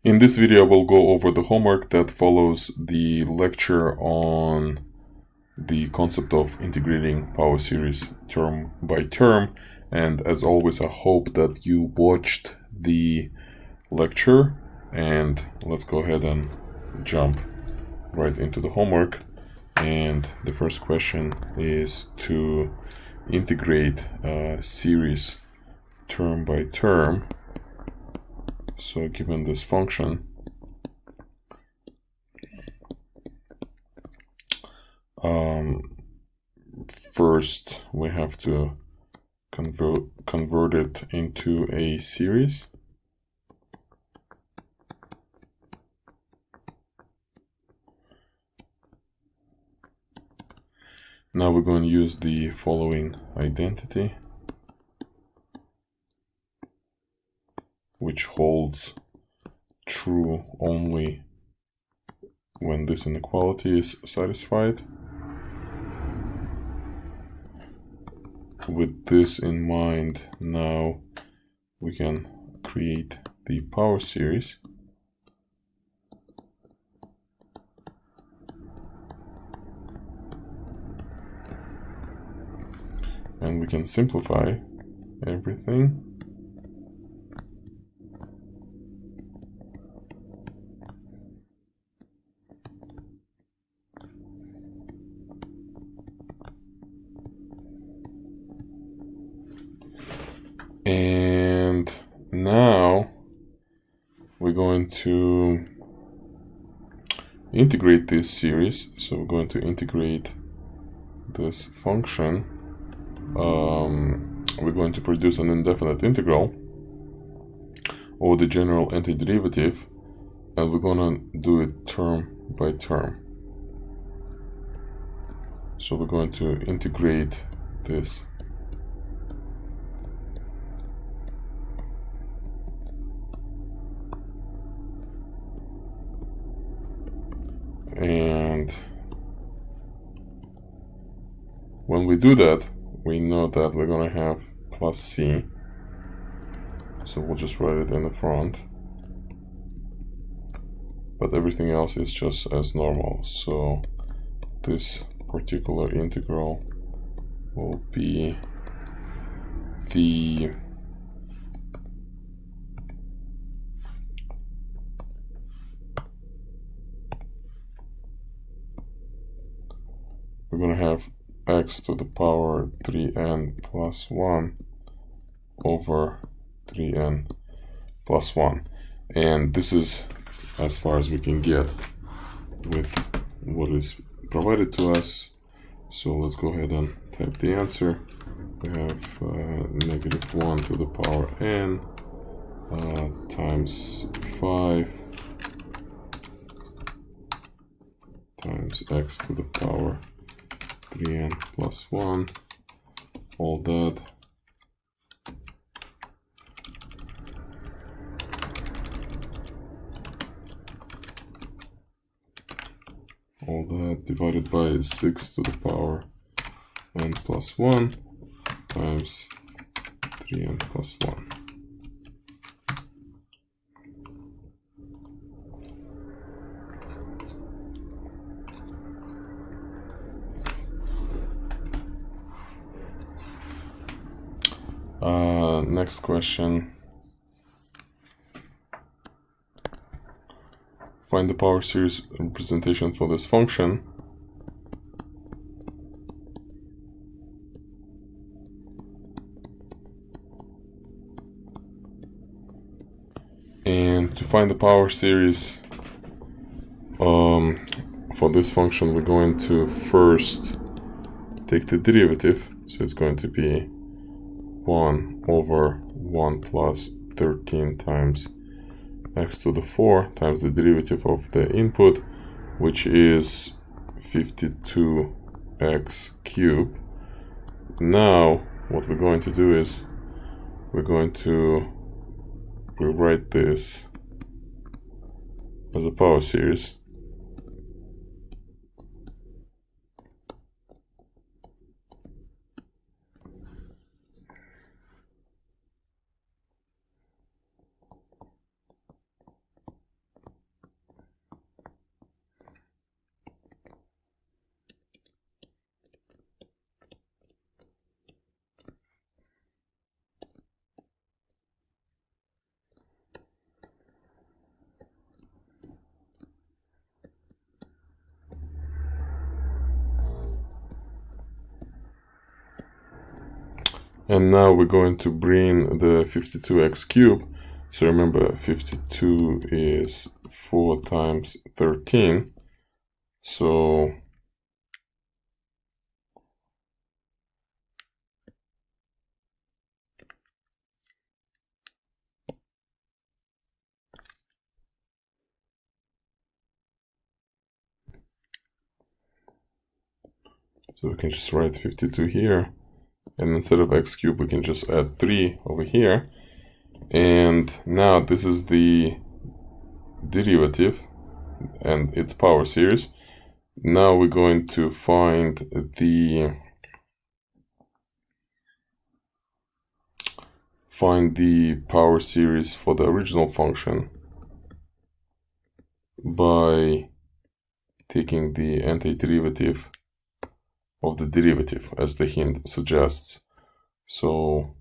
In this video, we'll go over the homework that follows the lecture on the concept of integrating power series term by term. And as always, I hope that you watched the lecture, and let's go ahead and jump right into the homework. And the first question is to integrate a series term by term. So given this function, first we have to convert it into a series. Now we're going to use the following identity, which holds true only when this inequality is satisfied. With this in mind, now we can create the power series. And we can simplify everything. And now we're going to integrate this series. So we're going to integrate this function. We're going to produce an indefinite integral over the general antiderivative, and we're going to do it term by term. So we're going to integrate this and when we do that, we know that we're going to have plus c, so we'll just write it in the front, but everything else is just as normal. So this particular integral will be the we're going to have x to the power 3n plus 1 over 3n plus 1. And this is as far as we can get with what is provided to us. So let's go ahead and type the answer. We have negative 1 to the power n times 5 times x to the power 3n plus 1, all that divided by 6 to the power n plus 1 times 3n plus 1. Next question. Find the power series representation for this function. And to find the power series for this function, we're going to first take the derivative. So it's going to be 1 over 1 plus 13 times x to the 4 times the derivative of the input, which is 52x cubed. Now what we're going to do is we're going to rewrite this as a power series. And now we're going to bring the 52x cube. So remember, 52 is 4 times 13. So we can just write 52 here. And instead of x cubed, we can just add 3 over here. And now this is the derivative and its power series. Now we're going to find the power series for the original function by taking the antiderivative of the derivative, as the hint suggests. So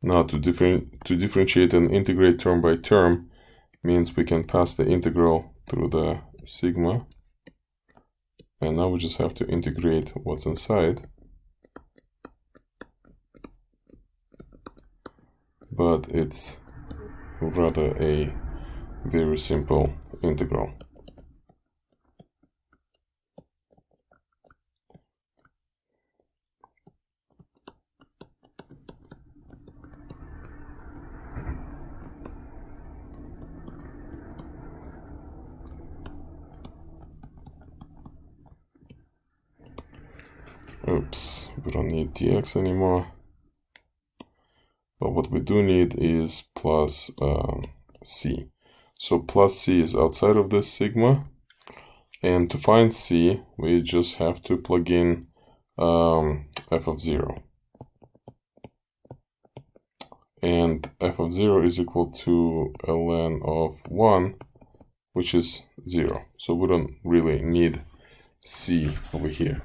now to differentiate and integrate term by term means we can pass the integral through the sigma. And now we just have to integrate what's inside. But it's rather a very simple integral. Oops, we don't need dx anymore. But what we do need is plus c. So plus c is outside of this sigma. And to find c, we just have to plug in f of 0. And f of 0 is equal to ln of 1, which is 0. So we don't really need c over here.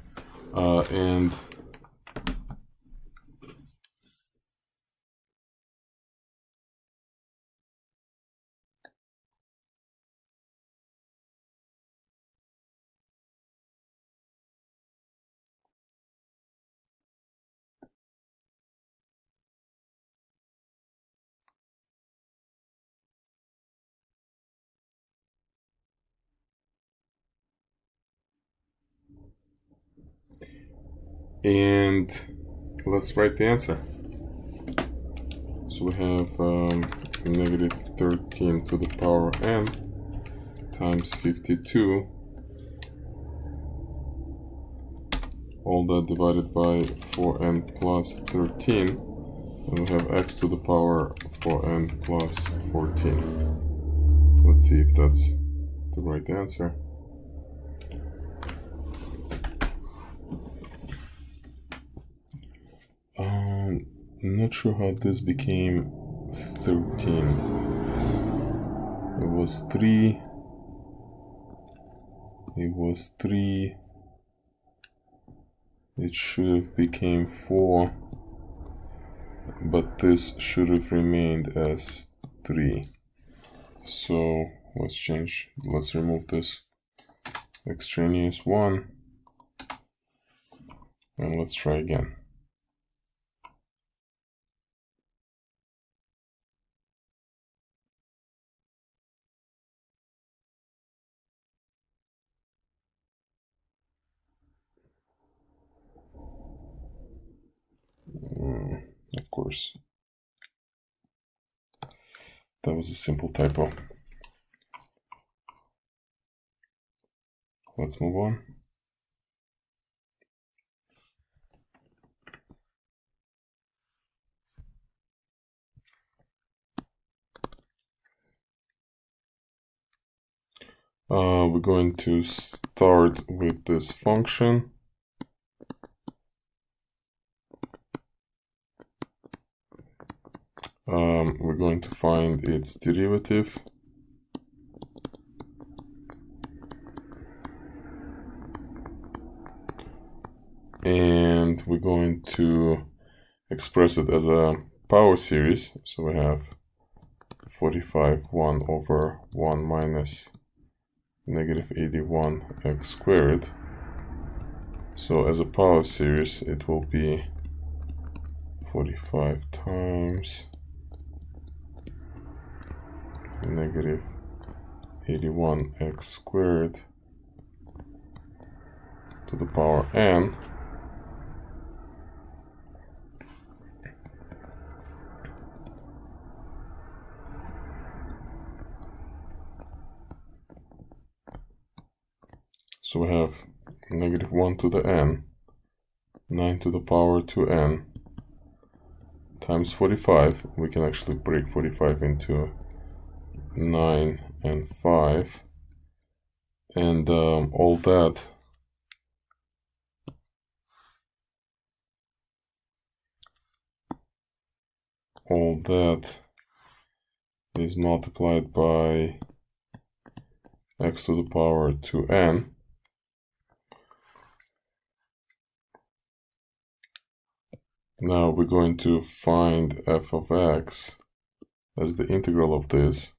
And let's write the answer. So we have negative 13 to the power n times 52, all that divided by 4n plus 13, and we have x to the power 4n plus 14. Let's see if that's the right answer. I'm not sure how this became 13. It was 3. It was 3. It should have became 4. But this should have remained as 3. So let's remove this extraneous 1. And let's try again. Of course, that was a simple typo. Let's move on. We're going to start with this function. We're going to find its derivative. And we're going to express it as a power series. So we have 45 1 over 1 minus negative 81 x squared. So as a power series, it will be 45 times negative 81 x squared to the power n. So we have negative 1 to the n, 9 to the power 2n, times 45. We can actually break 45 into 9 and 5. And all that is multiplied by x to the power 2n. Now we're going to find f of x as the integral of this.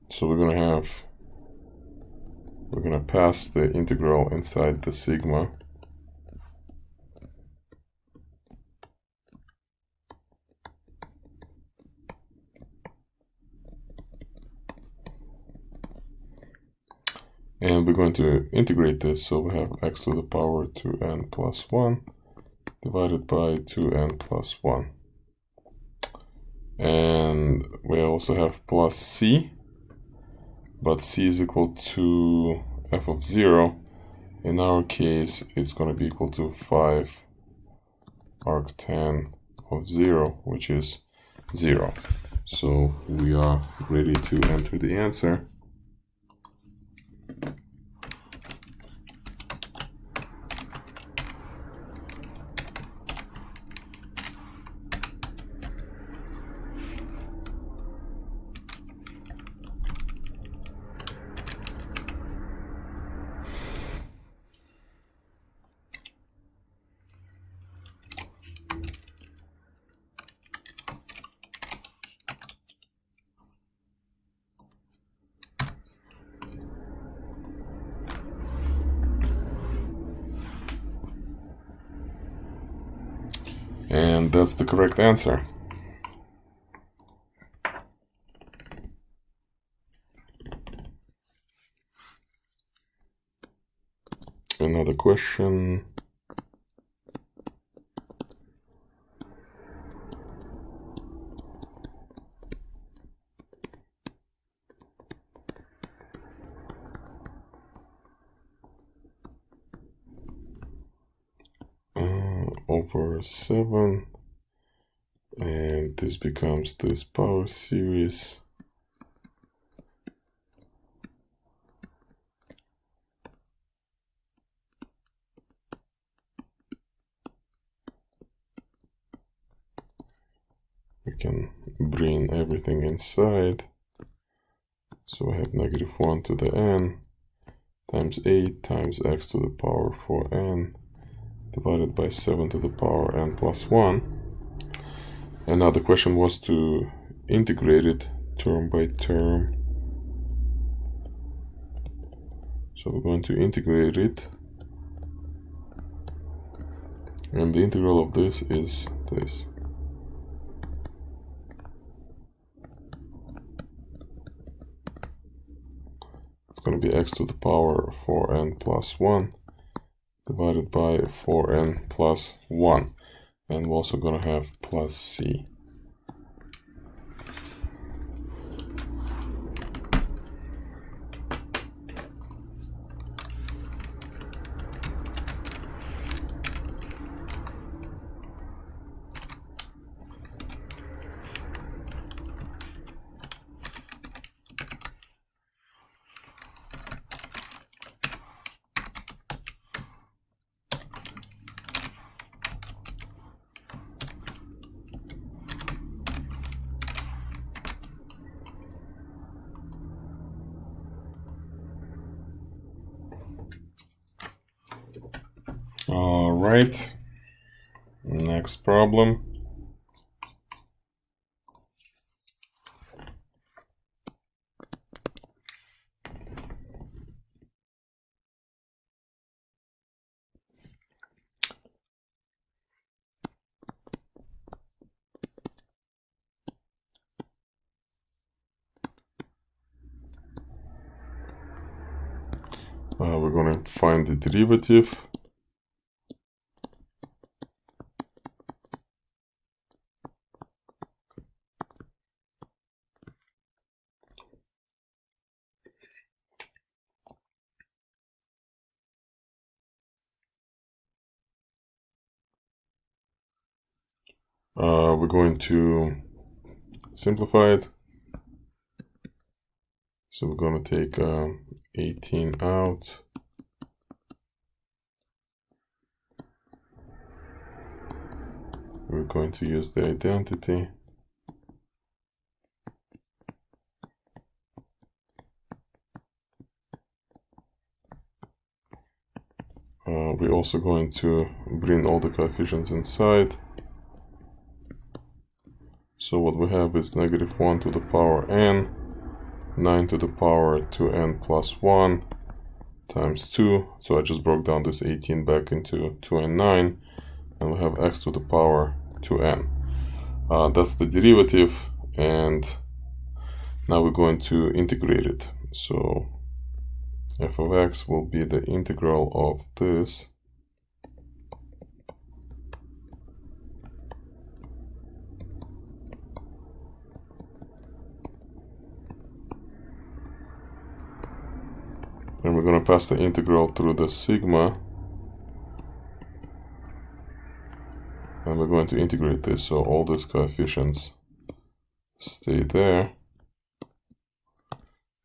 So we're gonna pass the integral inside the sigma. And we're going to integrate this, so we have x to the power 2n plus 1 divided by 2n plus 1. And we also have plus c, but c is equal to f of 0. In our case, it's going to be equal to 5 arctan of 0, which is 0. So we are ready to enter the answer. And that's the correct answer. Another question. Over 7, and this becomes this power series. We can bring everything inside. So we have negative 1 to the n times 8 times x to the power 4n divided by 7 to the power n plus 1. And now the question was to integrate it term by term. So we're going to integrate it. And the integral of this is this. It's going to be x to the power 4n plus 1 divided by 4n plus 1. And we're also going to have plus c. right, next problem. We're going to find the derivative. We're going to simplify it. So we're going to take 18 out. We're going to use the identity. We're also going to bring all the coefficients inside. So what we have is negative 1 to the power n, 9 to the power 2n plus 1 times 2. So I just broke down this 18 back into 2 and 9. And we have x to the power 2n. That's the derivative. And now we're going to integrate it. So f of x will be the integral of this and we're going to pass the integral through the sigma, and we're going to integrate this so all these coefficients stay there,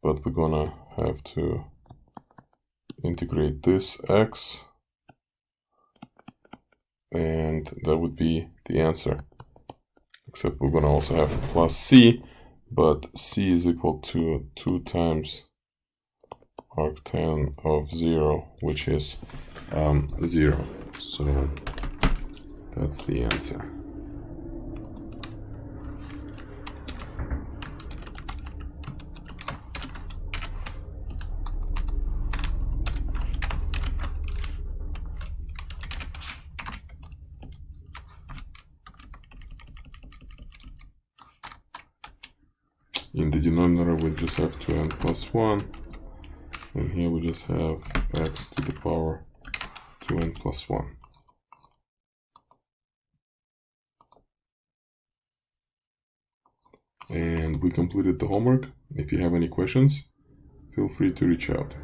but we're going to have to integrate this x, and that would be the answer, except we're going to also have plus c, but c is equal to 2 times arctan of 0, which is 0. So that's the answer. In the denominator we just have 2n plus 1, and here we just have x to the power 2n plus 1. And we completed the homework. If you have any questions, feel free to reach out.